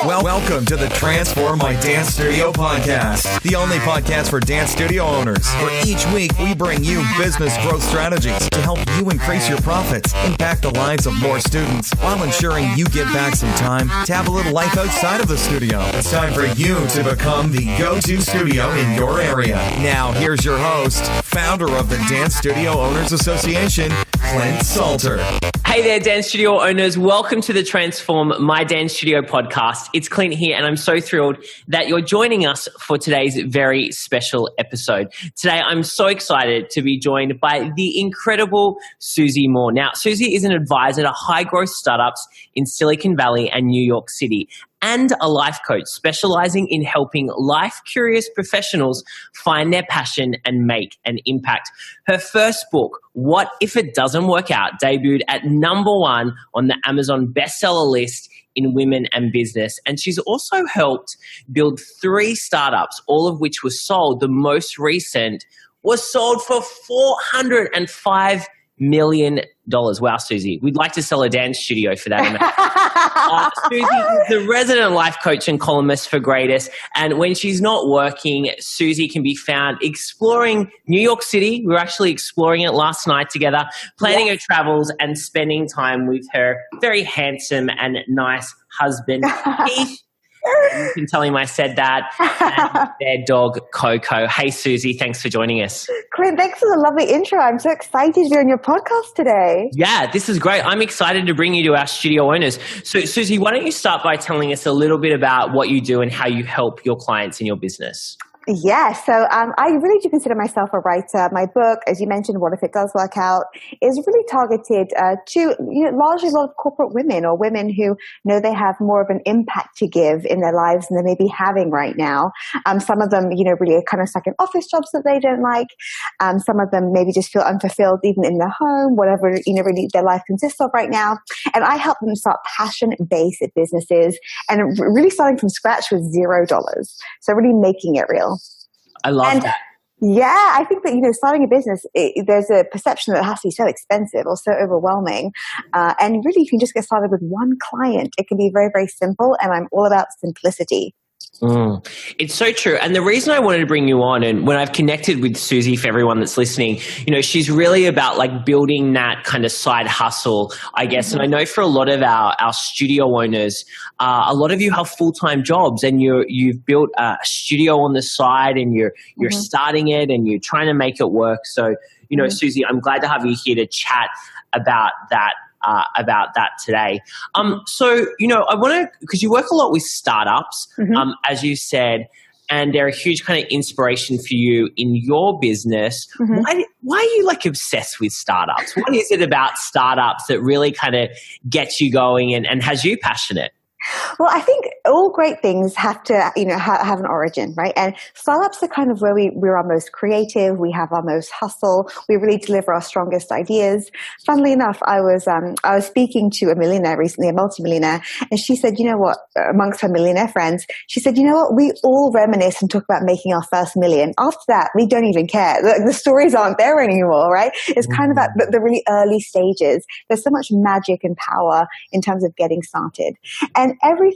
Welcome to the Transform My Dance Studio podcast, the only podcast for dance studio owners, where each week we bring you business growth strategies to help you increase your profits, impact the lives of more students, while ensuring you get back some time to have a little life outside of the studio. It's time for you to become the go-to studio in your area. Now, here's your host, founder of the Dance Studio Owners Association, Clint Salter. Hey there, dance studio owners. Welcome to the Transform My Dance Studio podcast. It's Clint here, and I'm so thrilled that you're joining us for today's very special episode. Today, I'm so excited to be joined by the incredible Susie Moore. Now, Susie is an advisor to high-growth startups in Silicon Valley and New York City, and a life coach specializing in helping life-curious professionals find their passion and make an impact. Her first book, What If It Doesn't Work Out, debuted at #1 on the Amazon bestseller list in women and business. And she's also helped build 3 startups, all of which were sold. The most recent was sold for $405 million. Wow, Susie. We'd like to sell a dance studio for that amount. Susie is the resident life coach and columnist for Greatest. And when she's not working, Susie can be found exploring New York City. We were actually exploring it last night together, planning her travels and spending time with her very handsome and nice husband, Keith. You can tell him I said that. And their dog, Coco. Hey, Susie, thanks for joining us. Clint, thanks for the lovely intro. I'm so excited to be on your podcast today. Yeah, this is great. I'm excited to bring you to our studio owners. So, Susie, why don't you start by telling us a little bit about what you do and how you help your clients in your business? Yeah, so I really do consider myself a writer. My book, as you mentioned, What If It Does Work Out, is really targeted to largely a lot of corporate women or women who know they have more of an impact to give in their lives than they may be having right now. Some of them, really are kind of stuck in office jobs that they don't like. Some of them maybe just feel unfulfilled even in their home, whatever really their life consists of right now. And I help them start passion-based businesses and really starting from scratch with $0. So really making it real. I love that. Yeah, I think that, starting a business, there's a perception that it has to be so expensive or so overwhelming. And really, you can just get started with one client. It can be very, very simple. And I'm all about simplicity. It's so true. And the reason I wanted to bring you on, and when I've connected with Susie, for everyone that's listening, she's really about like building that kind of side hustle, I guess. Mm-hmm. And I know for a lot of our studio owners, a lot of you have full-time jobs and you've built a studio on the side and you're starting it and you're trying to make it work. So, Susie, I'm glad to have you here to chat about that. Today. So, I want to, because you work a lot with startups, as you said, and they're a huge kind of inspiration for you in your business. Mm-hmm. Why are you like obsessed with startups? What is it about startups that really kind of gets you going and has you passionate? Well, I think all great things have to, have an origin, right? And startups are kind of where we're our most creative. We have our most hustle. We really deliver our strongest ideas. Funnily enough, I was speaking to a millionaire recently, a multimillionaire, and she said, amongst her millionaire friends, she said, we all reminisce and talk about making our first million. After that, we don't even care. The stories aren't there anymore, right? It's kind of at the really early stages. There's so much magic and power in terms of getting started. And every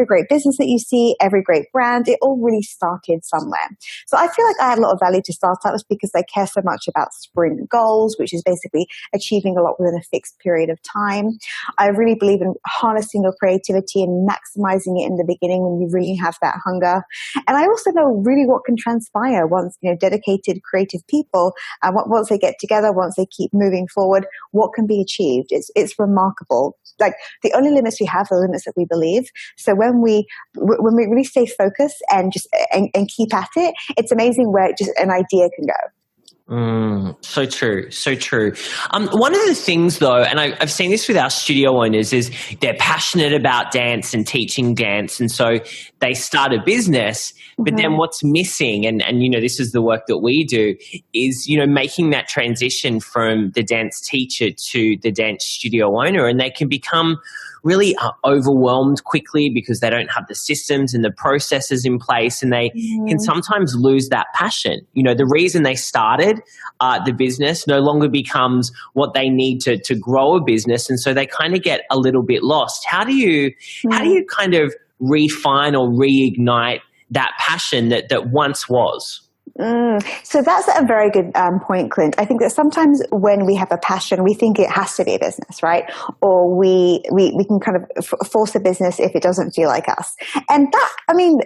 great business that you see, every great brand, it all really started somewhere. So I feel like I add a lot of value to startups because they care so much about sprint goals, which is basically achieving a lot within a fixed period of time. I really believe in harnessing your creativity and maximizing it in the beginning when you really have that hunger. And I also know really what can transpire once, dedicated creative people, once they get together, once they keep moving forward, what can be achieved. It's remarkable. Like the only limits we have are the limits that we believe. So when we really stay focused and keep at it, it's amazing where just an idea can go. So true. So true. One of the things though, and I've seen this with our studio owners, is they're passionate about dance and teaching dance. And so they start a business, but then what's missing, and this is the work that we do, is, making that transition from the dance teacher to the dance studio owner. And they can become really overwhelmed quickly because they don't have the systems and the processes in place, and they can sometimes lose that passion. The reason they started the business no longer becomes what they need to grow a business, and so they kind of get a little bit lost. How do you kind of refine or reignite that passion that once was? So that's a very good point, Clint. I think that sometimes when we have a passion, we think it has to be a business, right? Or we can kind of force a business if it doesn't feel like us. And that, I mean,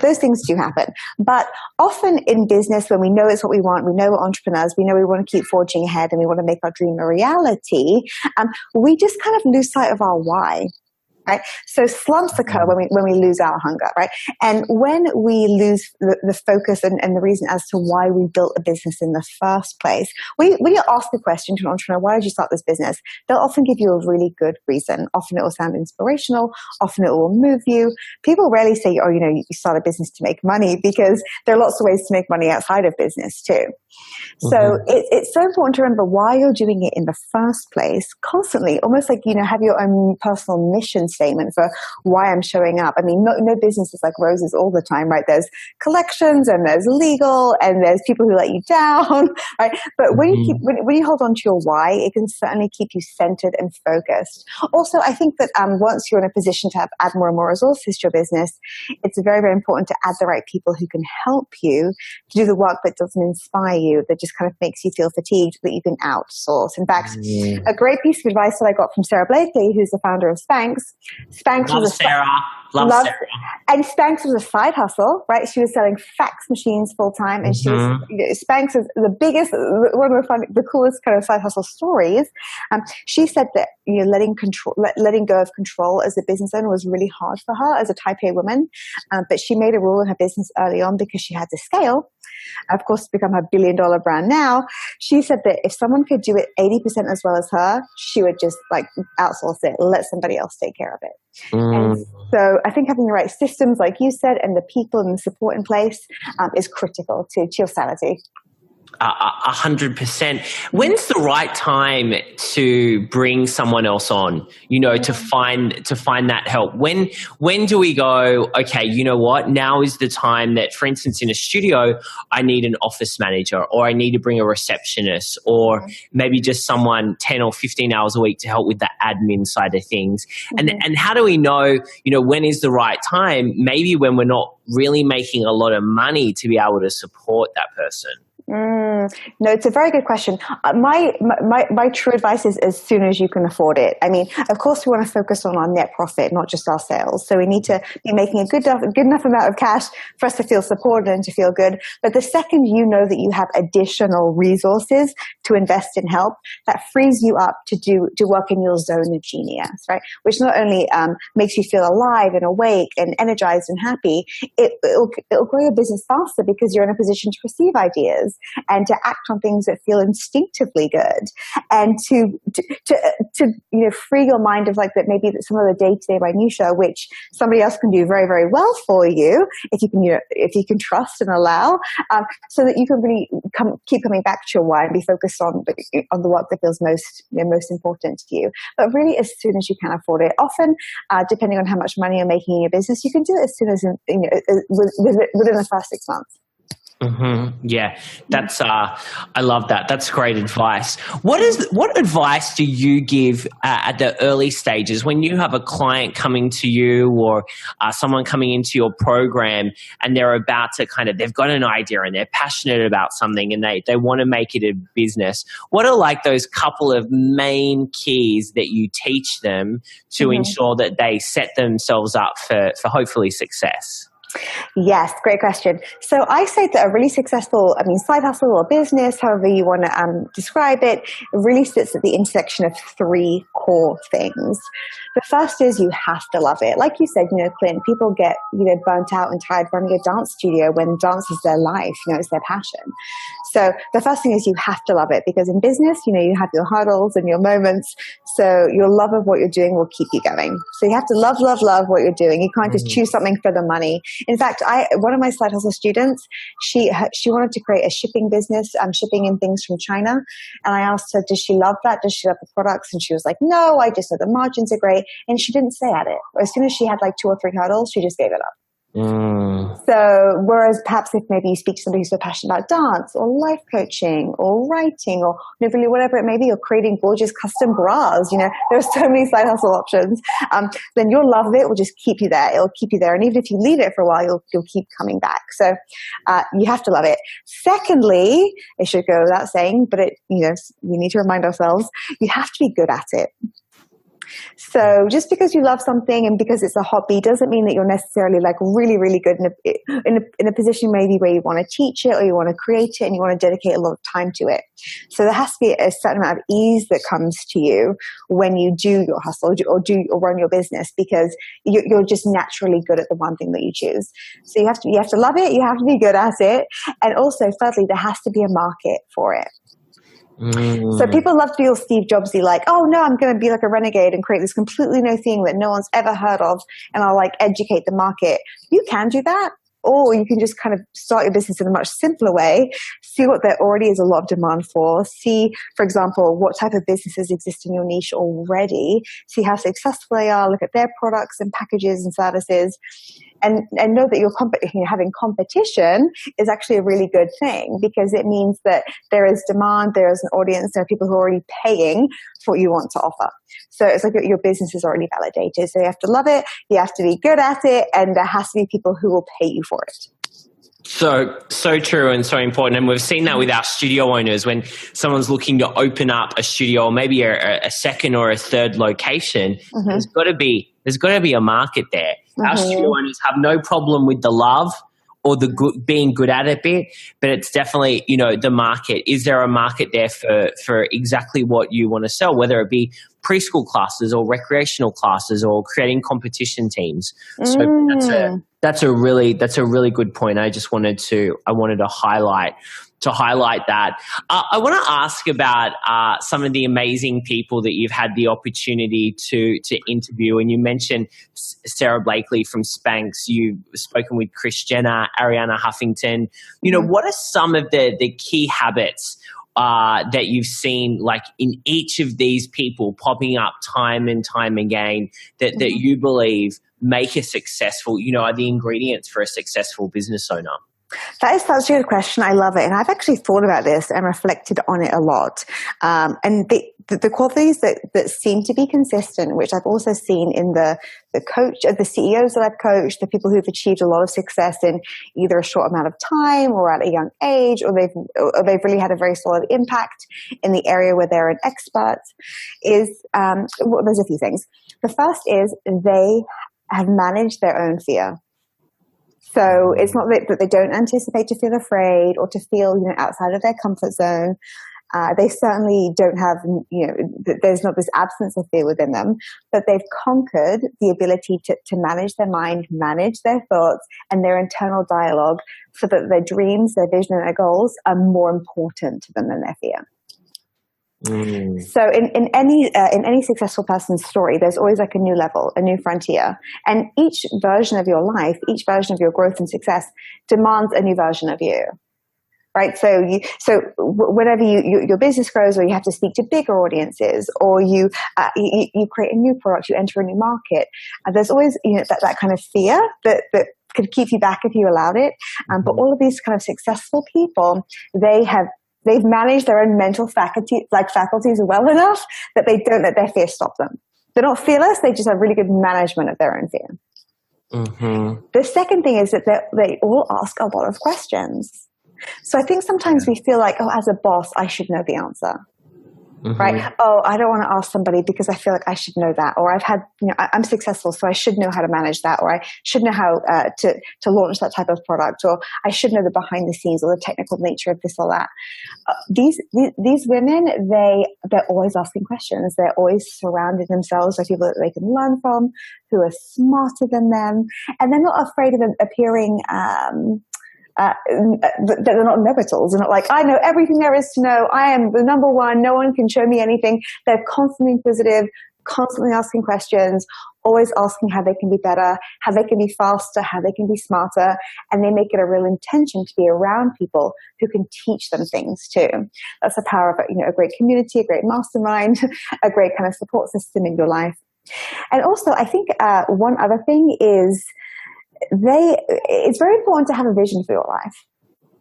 those things do happen. But often in business, when we know it's what we want, we know we're entrepreneurs, we know we want to keep forging ahead and we want to make our dream a reality, we just kind of lose sight of our why. Right? So slumps occur when we lose our hunger, right? And when we lose the focus and the reason as to why we built a business in the first place, when you ask a question to an entrepreneur, why did you start this business? They'll often give you a really good reason. Often it will sound inspirational. Often it will move you. People rarely say, oh, you start a business to make money, because there are lots of ways to make money outside of business too. So it's so important to remember why you're doing it in the first place constantly, almost like, have your own personal mission statement for why I'm showing up. I mean, no business is like roses all the time, right? There's collections and there's legal and there's people who let you down, right? But when you hold on to your why, it can certainly keep you centered and focused. Also, I think that once you're in a position to add more and more resources to your business, it's very, very important to add the right people who can help you to do the work that doesn't inspire you, that just kind of makes you feel fatigued, that you can outsource. In fact, a great piece of advice that I got from Sarah Blakely, who's the founder of Spanx. Love Sarah. Sarah. And Spanx was a side hustle, right? She was selling fax machines full time, and she was Spanx is the biggest, one of the coolest kind of side hustle stories. She said that letting go of control as a business owner was really hard for her as a Type A woman, but she made a rule in her business early on because she had to scale. Of course, become her billion-dollar brand now. She said that if someone could do it 80% as well as her, she would just like outsource it, let somebody else take care of it. And so I think having the right systems, like you said, and the people and the support in place is critical to your sanity. 100%. When's the right time to bring someone else on, to find that help? When do we go, okay, you know what? Now is the time that, for instance, in a studio, I need an office manager, or I need to bring a receptionist, or maybe just someone 10 or 15 hours a week to help with the admin side of things. And how do we know, when is the right time? Maybe when we're not really making a lot of money to be able to support that person. No, it's a very good question. My true advice is as soon as you can afford it. I mean, of course, we want to focus on our net profit, not just our sales. So we need to be making a good enough amount of cash for us to feel supported and to feel good. But the second you know that you have additional resources to invest in help, that frees you up to work in your zone of genius, right? Which not only makes you feel alive and awake and energized and happy, it'll grow your business faster because you're in a position to receive ideas and to act on things that feel instinctively good, and to free your mind of like that maybe that some of the day-to-day minutiae which somebody else can do very, very well for you if you can trust and allow, so that you can really keep coming back to your why and be focused on the work that feels most important to you. But really, as soon as you can afford it. Often, depending on how much money you're making in your business, you can do it as soon as within the first 6 months. Yeah, that's I love that. That's great advice. What advice do you give at the early stages when you have a client coming to you or someone coming into your program and they're about to they've got an idea and they're passionate about something and they want to make it a business? What are like those couple of main keys that you teach them to ensure that they set themselves up for hopefully success? Yes, great question. So I say that a really successful, side hustle or business, however you want to describe it, really sits at the intersection of three core things. The first is you have to love it. Like you said, Clint, people get, burnt out and tired running a dance studio when dance is their life, it's their passion. So the first thing is you have to love it, because in business, you have your hurdles and your moments. So your love of what you're doing will keep you going. So you have to love what you're doing. You can't just choose something for the money. In fact, one of my side hustle students, she wanted to create a shipping business, shipping in things from China. And I asked her, does she love that? Does she love the products? And she was like, no, I just know the margins are great. And she didn't stay at it. As soon as she had like 2 or 3 hurdles, she just gave it up. So whereas perhaps if maybe you speak to somebody who's so passionate about dance or life coaching or writing or really whatever it may be, or creating gorgeous custom bras, there are so many side hustle options, then your love of it will just keep you there. It'll keep you there. And even if you leave it for a while, you'll keep coming back. So you have to love it. Secondly, it should go without saying, but we need to remind ourselves, you have to be good at it. So just because you love something and because it's a hobby doesn't mean that you're necessarily like really, really good in a position maybe where you want to teach it or you want to create it and you want to dedicate a lot of time to it. So there has to be a certain amount of ease that comes to you when you do your hustle or run your business, because you're just naturally good at the one thing that you choose. So you have to love it. You have to be good at it. And also, thirdly, there has to be a market for it. So people love to be all Steve Jobsy, like, oh no, I'm going to be like a renegade and create this completely new thing that no one's ever heard of, and I'll like educate the market. You can do that, or you can just kind of start your business in a much simpler way, see what there already is a lot of demand for, see, for example, what type of businesses exist in your niche already, see how successful they are, look at their products and packages and services, and know that having competition is actually a really good thing, because it means that there is demand, there is an audience, there are people who are already paying for what you want to offer. So it's like your business is already validated. So you have to love it, you have to be good at it, and there has to be people who will pay you for it. So true and so important. And we've seen that with our studio owners when someone's looking to open up a studio or maybe a second or a third location. There's got to be a market there. Our studio owners have no problem with the love or the being good at it bit, but it's definitely, the market. Is there a market there for exactly what you want to sell, whether it be preschool classes or recreational classes or creating competition teams? So that's a really good point. I wanted to highlight that. I want to ask about some of the amazing people that you've had the opportunity to interview. And you mentioned Sarah Blakely from Spanx. You've spoken with Kris Jenner, Arianna Huffington. What are some of the key habits that you've seen, like in each of these people popping up time and time again, that you believe make a successful, are the ingredients for a successful business owner? That is such a good question. I love it. And I've actually thought about this and reflected on it a lot. And the qualities that seem to be consistent, which I've also seen in the CEOs that I've coached, the people who've achieved a lot of success in either a short amount of time or at a young age, or they've really had a very solid impact in the area where they're an expert, is, there's a few things. The first is they have managed their own fear. So it's not that they don't anticipate to feel afraid or to feel, outside of their comfort zone. They certainly don't have, there's not this absence of fear within them, but they've conquered the ability to manage their mind, manage their thoughts and their internal dialogue, so that their dreams, their vision and their goals are more important to them than their fear. So in any successful person's story, there's always like a new level, a new frontier. And each version of your life, each version of your growth and success demands a new version of you. Right. So whenever your business grows, or you have to speak to bigger audiences, or you create a new product, you enter a new market, there's always, that kind of fear that could keep you back if you allowed it. But all of these kind of successful people, they've managed their own mental faculties well enough that they don't let their fear stop them. They're not fearless. They just have really good management of their own fear. The second thing is that they all ask a lot of questions. So I think sometimes we feel like, as a boss, I should know the answer. Right? Oh, I don't want to ask somebody because I feel like I should know that, or I'm successful, so I should know how to manage that, or I should know how to launch that type of product, or I should know the behind the scenes or the technical nature of this or that. These women, they're always asking questions. They're always surrounding themselves by people that they can learn from, who are smarter than them, and they're not afraid of appearing they're not know-it-alls. They're not like, I know everything there is to know. I am the number one. No one can show me anything. They're constantly inquisitive, constantly asking questions, always asking how they can be better, how they can be faster, how they can be smarter. And they make it a real intention to be around people who can teach them things too. That's the power of a great community, a great mastermind, a great kind of support system in your life. And also, I think one other thing is, it's very important to have a vision for your life.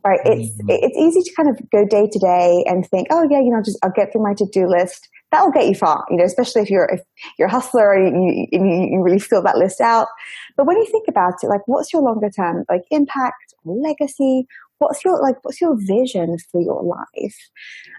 Right. It's easy to kind of go day to day and think, oh yeah, I'll get through my to-do list. That'll get you far, especially if you're a hustler and you really fill that list out. But when you think about it, like, what's your longer term, like, impact, legacy? What's your vision for your life?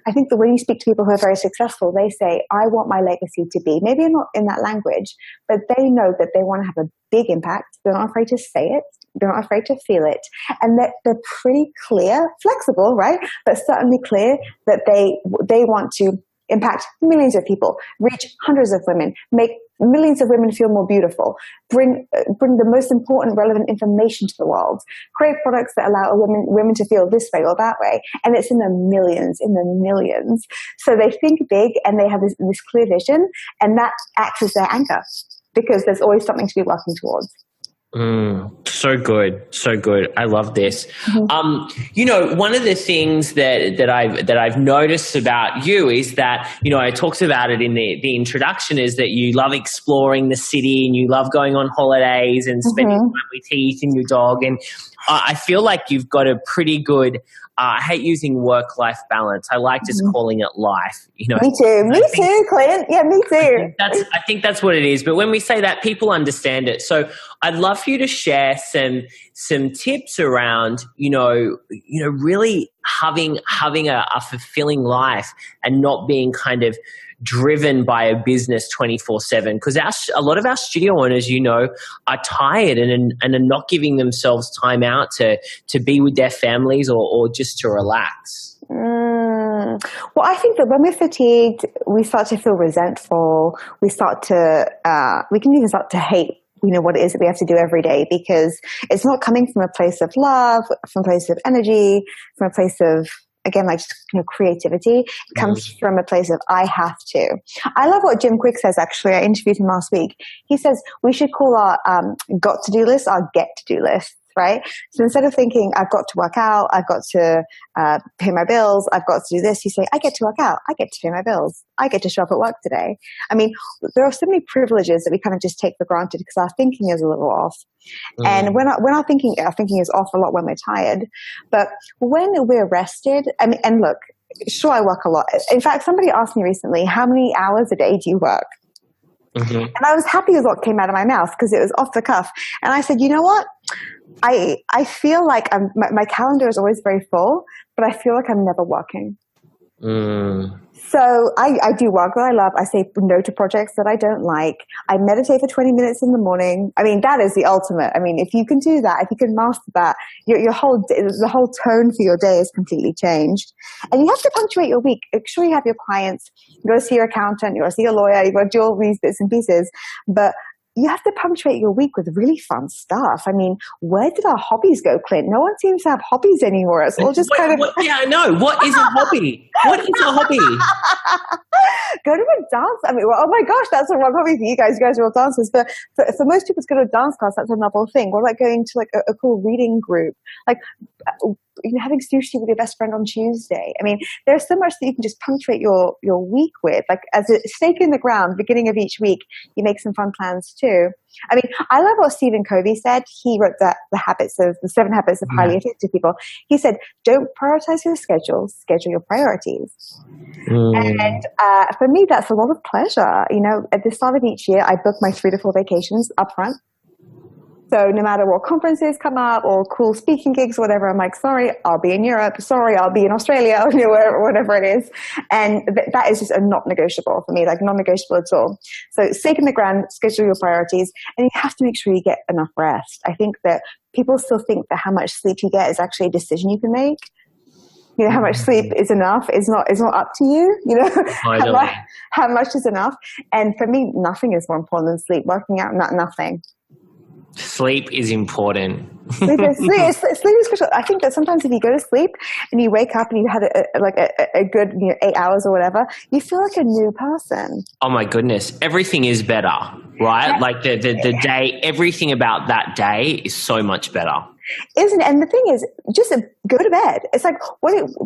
I think that when you speak to people who are very successful, they say, I want my legacy to be, maybe not in that language, but they know that they want to have a big impact. They're not afraid to say it. They're not afraid to feel it. And that they're pretty clear, flexible, right? But certainly clear that they want to impact millions of people, reach hundreds of women, make millions of women feel more beautiful, bring the most important relevant information to the world, create products that allow women to feel this way or that way. And it's in the millions. So they think big and they have this clear vision, and that acts as their anchor because there's always something to be working towards. So good. I love this. One of the things that I've noticed about you is that, I talked about it in the introduction, is that you love exploring the city and you love going on holidays and spending time with Heath and your dog. And I feel like you've got a pretty good, I hate using work-life balance. I like just calling it life. Me too, Clint. Yeah, me too. I think that's what it is. But when we say that, people understand it. So I'd love for you to share some tips around, really having a fulfilling life and not being kind of driven by a business 24/7, because a lot of our studio owners, are tired and are not giving themselves time out to be with their families or just to relax. Well, I think that when we're fatigued, we start to feel resentful. We can even start to hate what it is that we have to do every day, because it's not coming from a place of love, from a place of energy, from a place of, again, like, creativity. It comes from a place of, I have to. I love what Jim Quick says, actually. I interviewed him last week. He says we should call our got to do list our get to do list. Right? So instead of thinking, I've got to work out, I've got to pay my bills, I've got to do this, you say, I get to work out, I get to pay my bills, I get to show up at work today. I mean, there are so many privileges that we kind of just take for granted because our thinking is a little off. And when our thinking is off a lot when we're tired. But when we're rested, and look, sure, I work a lot. In fact, somebody asked me recently, how many hours a day do you work? And I was happy with what came out of my mouth because it was off the cuff. And I said, you know what? I feel like my calendar is always very full, but I feel like I'm never working. So I do work that I love. I say no to projects that I don't like. I meditate for 20 minutes in the morning. I mean, that is the ultimate. I mean, if you can do that, if you can master that, the whole tone for your day is completely changed. And you have to punctuate your week. Make sure you have your clients. You got to see your accountant. You got to see your lawyer. You got to do all these bits and pieces. But you have to punctuate your week with really fun stuff. I mean, where did our hobbies go, Clint? No one seems to have hobbies anymore. It's all just yeah, I know. What is a hobby? What is a hobby? Go to a dance. I mean, well, oh my gosh, that's a wrong hobby for you guys. You guys are all dancers. But for most people to go to a dance class, that's a novel thing. What about going to like a cool reading group? Like, having sushi with your best friend on Tuesday. I mean, there's so much that you can just punctuate your week with. Like, as a stake in the ground, beginning of each week, you make some fun plans too. I mean, I love what Stephen Covey said. He wrote the 7 habits of highly effective people. He said, don't prioritize your schedule, schedule your priorities. And for me, that's a lot of pleasure. At the start of each year, I book my 3 to 4 vacations up front. So no matter what conferences come up or cool speaking gigs, whatever, I'm like, sorry, I'll be in Europe. Sorry, I'll be in Australia, whatever it is. And that is just a not negotiable for me, like non-negotiable at all. So stake in the ground, schedule your priorities, and you have to make sure you get enough rest. I think that people still think that how much sleep you get is actually a decision you can make. How much sleep is enough is not up to you. How much is enough? And for me, nothing is more important than sleep. Working out, nothing. Sleep is important. Sleep is crucial. I think that sometimes if you go to sleep and you wake up and you had a good 8 hours or whatever, you feel like a new person. Oh my goodness. Everything is better, right? Yeah. Like the day, everything about that day is so much better. Isn't it? And the thing is, just go to bed. It's like,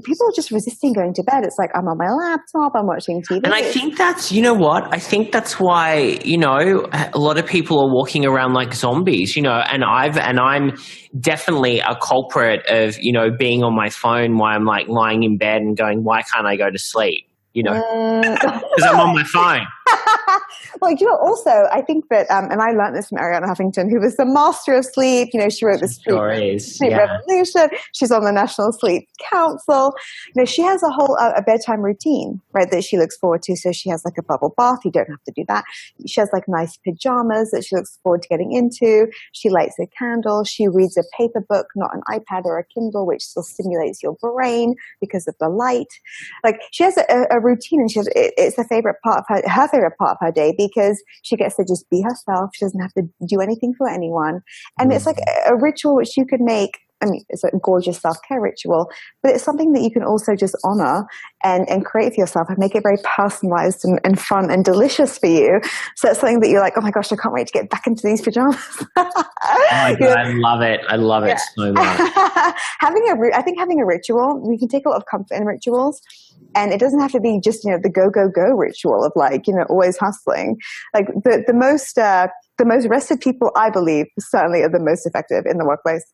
people are just resisting going to bed. It's like, I'm on my laptop, I'm watching TV. And I think that's, you know what? I think that's why, a lot of people are walking around like zombies, and I'm definitely a culprit of, being on my phone while I'm like lying in bed and going, why can't I go to sleep? Because I'm on my phone. Well, also, I think that, and I learned this from Arianna Huffington, who was the master of sleep. She wrote the Sleep Revolution. She's on the National Sleep Council. She has a whole a bedtime routine, right, that she looks forward to. So she has like a bubble bath. You don't have to do that. She has like nice pajamas that she looks forward to getting into. She lights a candle. She reads a paper book, not an iPad or a Kindle, which still stimulates your brain because of the light. Like, she has a routine, and it's the favorite part of her favorite part of her day, because she gets to just be herself. She doesn't have to do anything for anyone. And it's like a ritual which you could make. I mean, it's a gorgeous self-care ritual, but it's something that you can also just honor and create for yourself and make it very personalized and fun and delicious for you. So it's something that you're like, oh my gosh, I can't wait to get back into these pajamas. Oh my God, I love it. I love it so much. I think having a ritual, we can take a lot of comfort in rituals. And it doesn't have to be just, the go ritual of like, always hustling. Like the most rested people, I believe, certainly are the most effective in the workplace.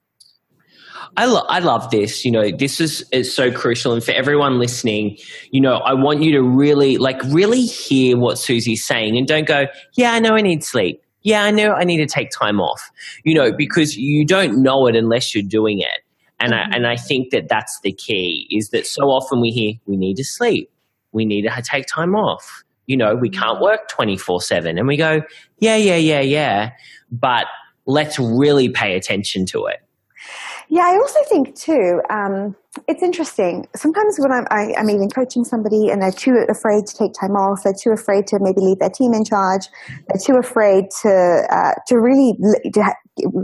I love this. This is so crucial. And for everyone listening, I want you to really hear what Susie's saying, and don't go, yeah, I know I need sleep. Yeah, I know I need to take time off, because you don't know it unless you're doing it. And I think that that's the key, is that so often we hear we need to sleep. We need to take time off. We can't work 24/7. And we go, yeah. But let's really pay attention to it. Yeah, I also think too, it's interesting. Sometimes when I'm even coaching somebody and they're too afraid to take time off, they're too afraid to maybe leave their team in charge, they're too afraid to really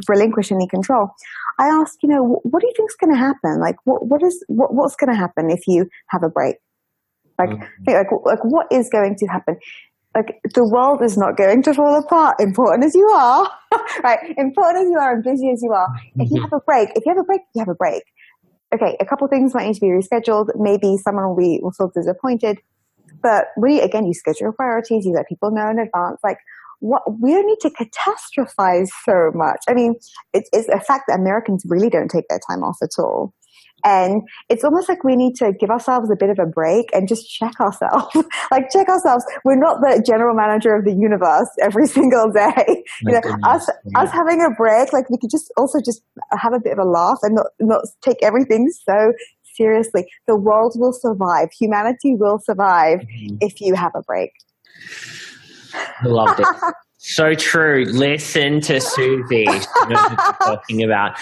relinquish any control. I ask, what do you think is going to happen? Like, what's going to happen if you have a break? Like what is going to happen? Like, the world is not going to fall apart, important as you are, right? Important as you are and busy as you are. If you have a break, you have a break. Okay, a couple things might need to be rescheduled. Maybe someone will feel disappointed. But really, again, you schedule your priorities, you let people know in advance. Like, we don't need to catastrophize so much. I mean, it's a fact that Americans really don't take their time off at all. And it's almost like we need to give ourselves a bit of a break and just check ourselves. Check ourselves. We're not the general manager of the universe every single day. Us having a break, like, we could just have a bit of a laugh and not take everything so seriously. The world will survive. Humanity will survive if you have a break. I loved it. So true. Listen to Susie. She knows what she's talking about.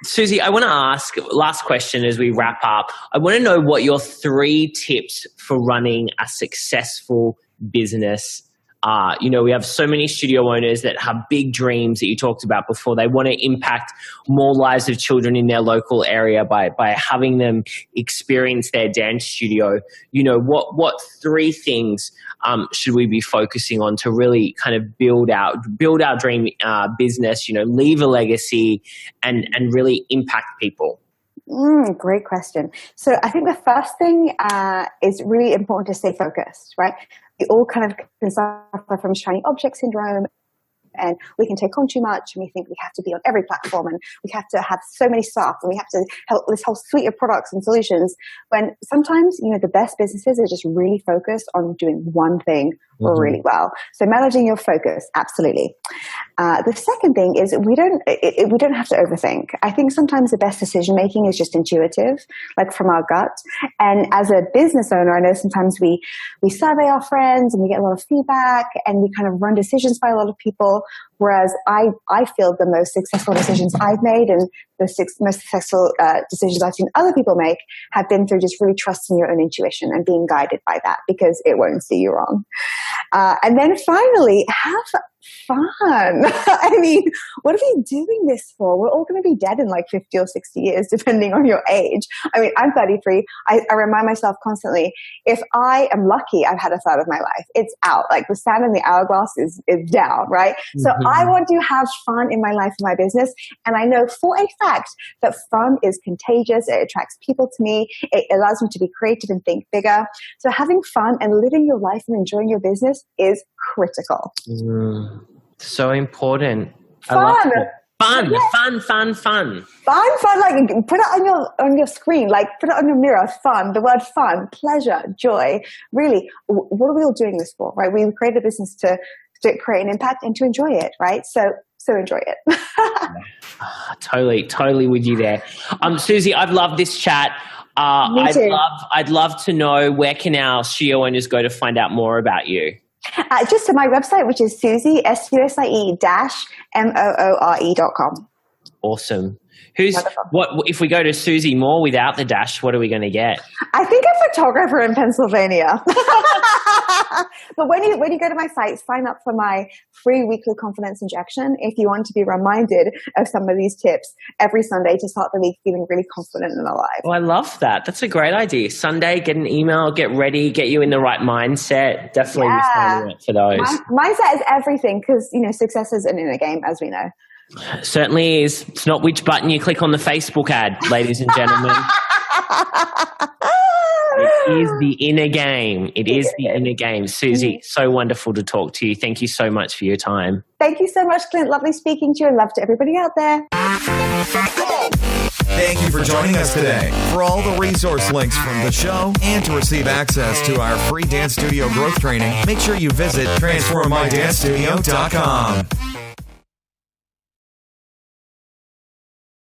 Susie, I want to ask, last question as we wrap up. I want to know what your 3 tips for running a successful business are. We have so many studio owners that have big dreams that you talked about before. They want to impact more lives of children in their local area by having them experience their dance studio. What 3 things should we be focusing on to really kind of build our dream business, leave a legacy and really impact people? Great question. So I think the first thing is really important to stay focused, right? We all kind of suffer from shiny object syndrome, and we can take on too much, and we think we have to be on every platform, and we have to have so many staff, and we have to help this whole suite of products and solutions, when sometimes, the best businesses are just really focused on doing one thing really well. So managing your focus, absolutely. The second thing is we don't have to overthink. I think sometimes the best decision making is just intuitive, like from our gut. And as a business owner, I know sometimes we survey our friends and we get a lot of feedback and we kind of run decisions by a lot of people. Whereas I feel the most successful decisions I've made and the most successful decisions I've seen other people make have been through just really trusting your own intuition and being guided by that, because it won't steer you wrong. And then finally, fun. I mean, what are we doing this for? We're all going to be dead in like 50 or 60 years, depending on your age. I mean, I'm 33. I remind myself constantly, if I am lucky, I've had a third of my life. It's out. Like the sand in the hourglass is down, right? So I want to have fun in my life, in my business. And I know for a fact that fun is contagious. It attracts people to me. It allows me to be creative and think bigger. So having fun and living your life and enjoying your business is critical. So important. Fun. Fun. Like put it on your screen, like put it on your mirror. Fun. The word fun, pleasure, joy. Really, what are we all doing this for, right? We create a business to create an impact and to enjoy it, right? So enjoy it. Totally with you there. Susie, I've loved this chat. Me too. I'd love to know, where can our studio owners go to find out more about you? Just to my website, which is Susie, SUSIE-MOORE.com. Awesome. What if we go to Susie Moore without the dash, what are we going to get? I think a photographer in Pennsylvania. But when you go to my site, sign up for my free weekly confidence injection if you want to be reminded of some of these tips every Sunday to start the week feeling really confident and alive. Oh, I love that. That's a great idea. Sunday, get an email, get ready, get you in the right mindset. Definitely be signing up for those. Mindset is everything, because success is an inner game, as we know. Certainly is. It's not which button you click on the Facebook ad, ladies and gentlemen. It is the inner game. It is the inner game. Susie, so wonderful to talk to you. Thank you so much for your time. Thank you so much, Clint. Lovely speaking to you, and love to everybody out there. Thank you for joining us today. For all the resource links from the show and to receive access to our free dance studio growth training, make sure you visit transformmydancestudio.com.